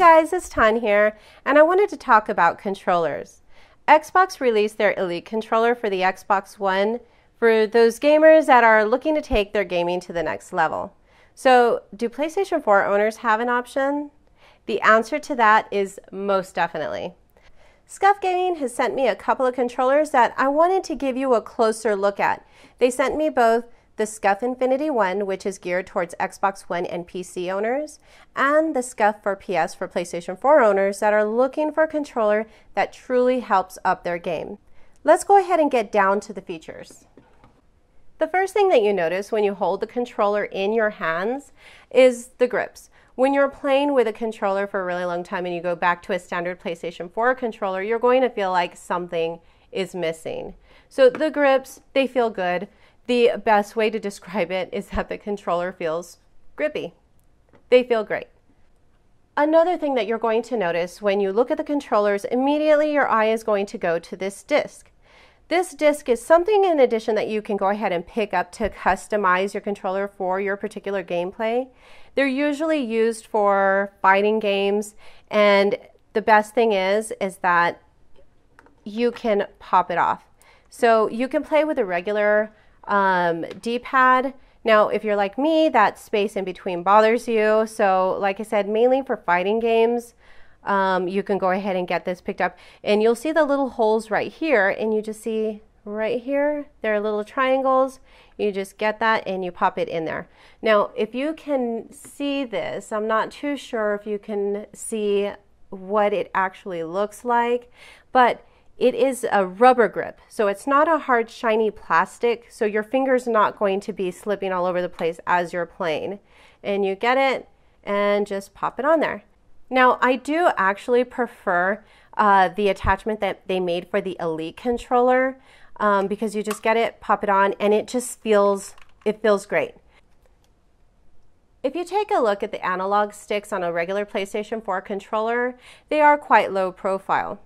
guys, it's Tan here, and I wanted to talk about controllers. Xbox released their Elite controller for the Xbox One for those gamers that are looking to take their gaming to the next level. So, do PlayStation 4 owners have an option? The answer to that is most definitely. SCUF Gaming has sent me a couple of controllers that I wanted to give you a closer look at. They sent me both the SCUF Infinity One, which is geared towards Xbox One and PC owners, and the SCUF for PS for PlayStation 4 owners that are looking for a controller that truly helps up their game. Let's go ahead and get down to the features. The first thing that you notice when you hold the controller in your hands is the grips. When you're playing with a controller for a really long time and you go back to a standard PlayStation 4 controller, you're going to feel like something is missing. So the grips, they feel good. The best way to describe it is that the controller feels grippy. They feel great. Another thing that you're going to notice when you look at the controllers, immediately your eye is going to go to this disc. This disc is something in addition that you can go ahead and pick up to customize your controller for your particular gameplay. They're usually used for fighting games, and the best thing is that you can pop it off. So you can play with a regular D-pad. Now, if you're like me, that space in between bothers you. So like I said, mainly for fighting games, you can go ahead and get this picked up. And you'll see the little holes right here, and you just see right here, there are little triangles. You just get that and you pop it in there. Now, if you can see this, I'm not too sure if you can see what it actually looks like, but it is a rubber grip, so it's not a hard, shiny plastic, so your finger's not going to be slipping all over the place as you're playing. And you get it and just pop it on there. Now, I do actually prefer the attachment that they made for the Elite controller because you just get it, pop it on, and it just feels great. If you take a look at the analog sticks on a regular PlayStation 4 controller, they are quite low profile.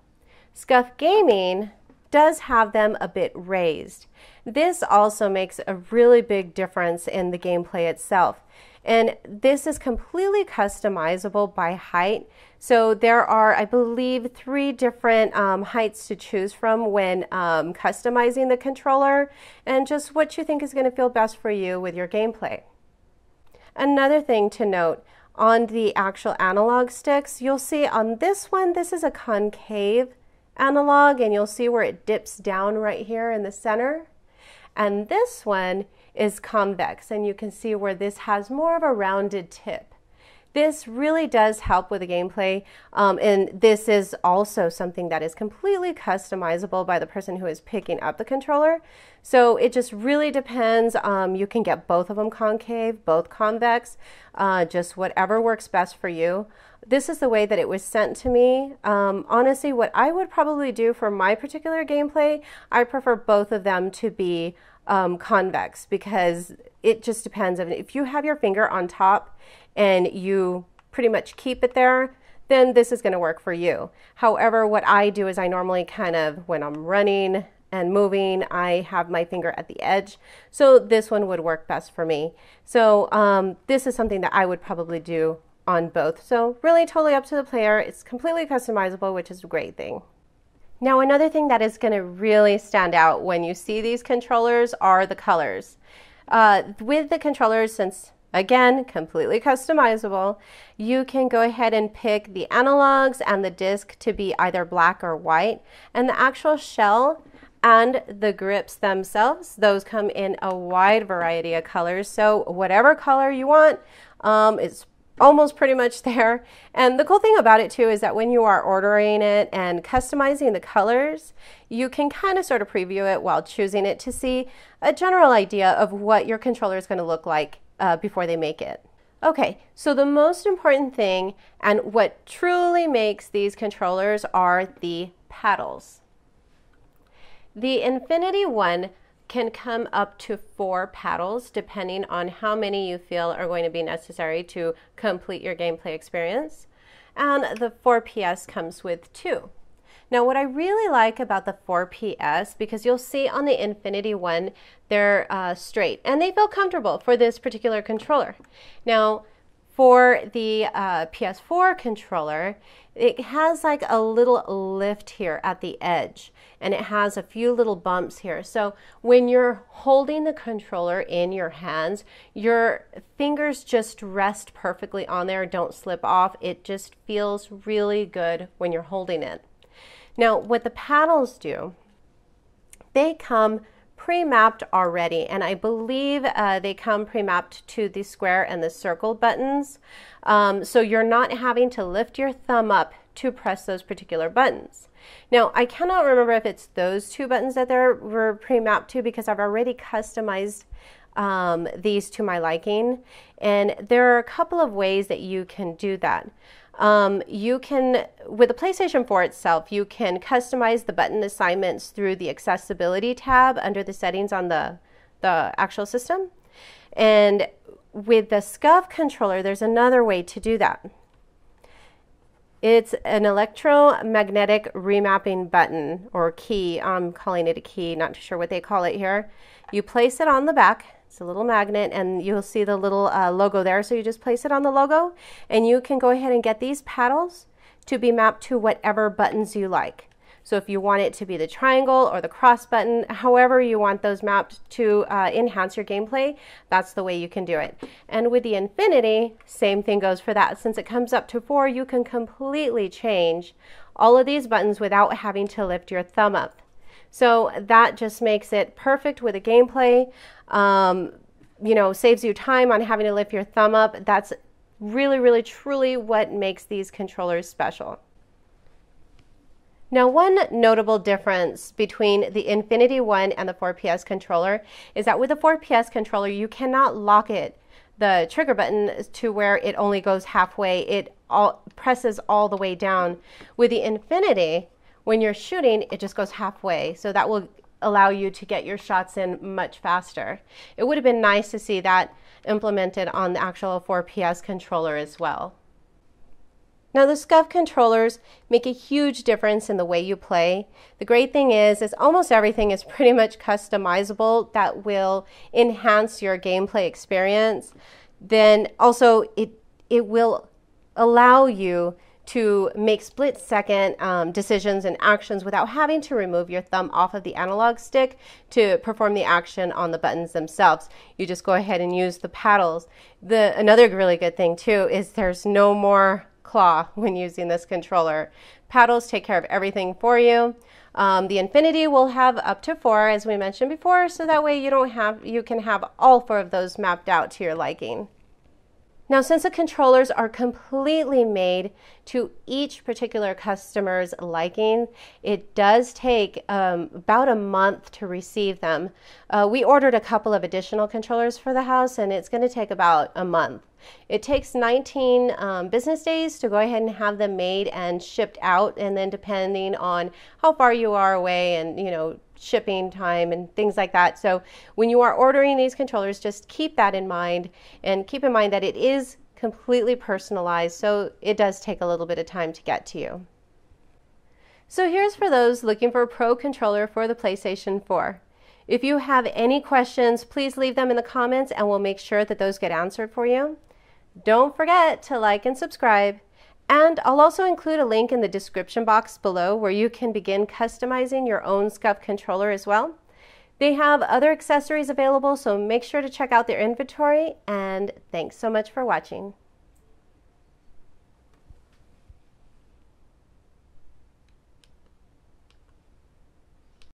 SCUF Gaming does have them a bit raised. This also makes a really big difference in the gameplay itself. And this is completely customizable by height. So there are, I believe, 3 different heights to choose from when customizing the controller, and just what you think is going to feel best for you with your gameplay. Another thing to note, on the actual analog sticks, you'll see on this one, this is a concave analog, and you'll see where it dips down right here in the center. And this one is convex, and you can see where this has more of a rounded tip. This really does help with the gameplay, and this is also something that is completely customizable by the person who is picking up the controller. So it just really depends. You can get both of them concave, both convex, just whatever works best for you. This is the way that it was sent to me. Honestly, what I would probably do for my particular gameplay, I prefer both of them to be convex, because it just depends. If you have your finger on top and you pretty much keep it there, then this is going to work for you. However, what I do is I normally kind of, when I'm running and moving, I have my finger at the edge. So this one would work best for me. So this is something that I would probably do on both. So really totally up to the player. It's completely customizable, which is a great thing. Now, another thing that is going to really stand out when you see these controllers are the colors. With the controllers, since again, completely customizable, you can go ahead and pick the analogs and the disc to be either black or white, and the actual shell and the grips themselves, those come in a wide variety of colors. So whatever color you want, it's almost pretty much there. And the cool thing about it too is that when you are ordering it and customizing the colors, you can kind of sort of preview it while choosing it to see a general idea of what your controller is going to look like before they make it. Okay, so the most important thing and what truly makes these controllers are the paddles. The Infinity One can come up to 4 paddles depending on how many you feel are going to be necessary to complete your gameplay experience. And the 4PS comes with 2. Now, what I really like about the 4PS, because you'll see on the Infinity One, they're straight and they feel comfortable for this particular controller. Now, For the PS4 controller, it has like a little lift here at the edge, and it has a few little bumps here. So when you're holding the controller in your hands, your fingers just rest perfectly on there, don't slip off. It just feels really good when you're holding it. Now, what the paddles do, they come pre-mapped already, and I believe they come pre-mapped to the square and the circle buttons, so you're not having to lift your thumb up to press those particular buttons. Now, I cannot remember if it's those two buttons that were pre-mapped to, because I've already customized these to my liking, and there are a couple of ways that you can do that. You can, with the PlayStation 4 itself, you can customize the button assignments through the accessibility tab under the settings on the actual system. And with the SCUF controller, there's another way to do that. It's an electromagnetic remapping button or key. I'm calling it a key, not too sure what they call it here. You place it on the back. It's a little magnet, and you'll see the little logo there. So you just place it on the logo, and you can go ahead and get these paddles to be mapped to whatever buttons you like. So if you want it to be the triangle or the cross button, however you want those mapped to enhance your gameplay, that's the way you can do it. And with the Infinity, same thing goes for that. Since it comes up to 4, you can completely change all of these buttons without having to lift your thumb up. So that just makes it perfect with the gameplay. You know, saves you time on having to lift your thumb up. That's really, really, truly what makes these controllers special. Now, one notable difference between the Infinity One and the 4PS controller is that with the 4PS controller, you cannot lock it, the trigger button, to where it only goes halfway. It presses all the way down. With the Infinity, when you're shooting, it just goes halfway. So that will allow you to get your shots in much faster. It would have been nice to see that implemented on the actual 4PS controller as well. Now, the SCUF controllers make a huge difference in the way you play. The great thing is almost everything is pretty much customizable that will enhance your gameplay experience. Then also it will allow you to make split-second decisions and actions without having to remove your thumb off of the analog stick to perform the action on the buttons themselves. You just go ahead and use the paddles. Another really good thing too is there's no more claw when using this controller. Paddles take care of everything for you. The Infinity will have up to 4, as we mentioned before, so that way you can have all 4 of those mapped out to your liking. Now, since the controllers are completely made to each particular customer's liking, it does take about a month to receive them. We ordered a couple of additional controllers for the house, and it's going to take about a month. It takes 19 business days to go ahead and have them made and shipped out, and then depending on how far you are away and, you know, shipping time and things like that. So when you are ordering these controllers, just keep that in mind, and keep in mind that it is completely personalized, so it does take a little bit of time to get to you. So here's for those looking for a pro controller for the PlayStation 4. If you have any questions, please leave them in the comments and we'll make sure that those get answered for you. Don't forget to like and subscribe. And I'll also include a link in the description box below where you can begin customizing your own SCUF controller as well. They have other accessories available, so make sure to check out their inventory, and thanks so much for watching.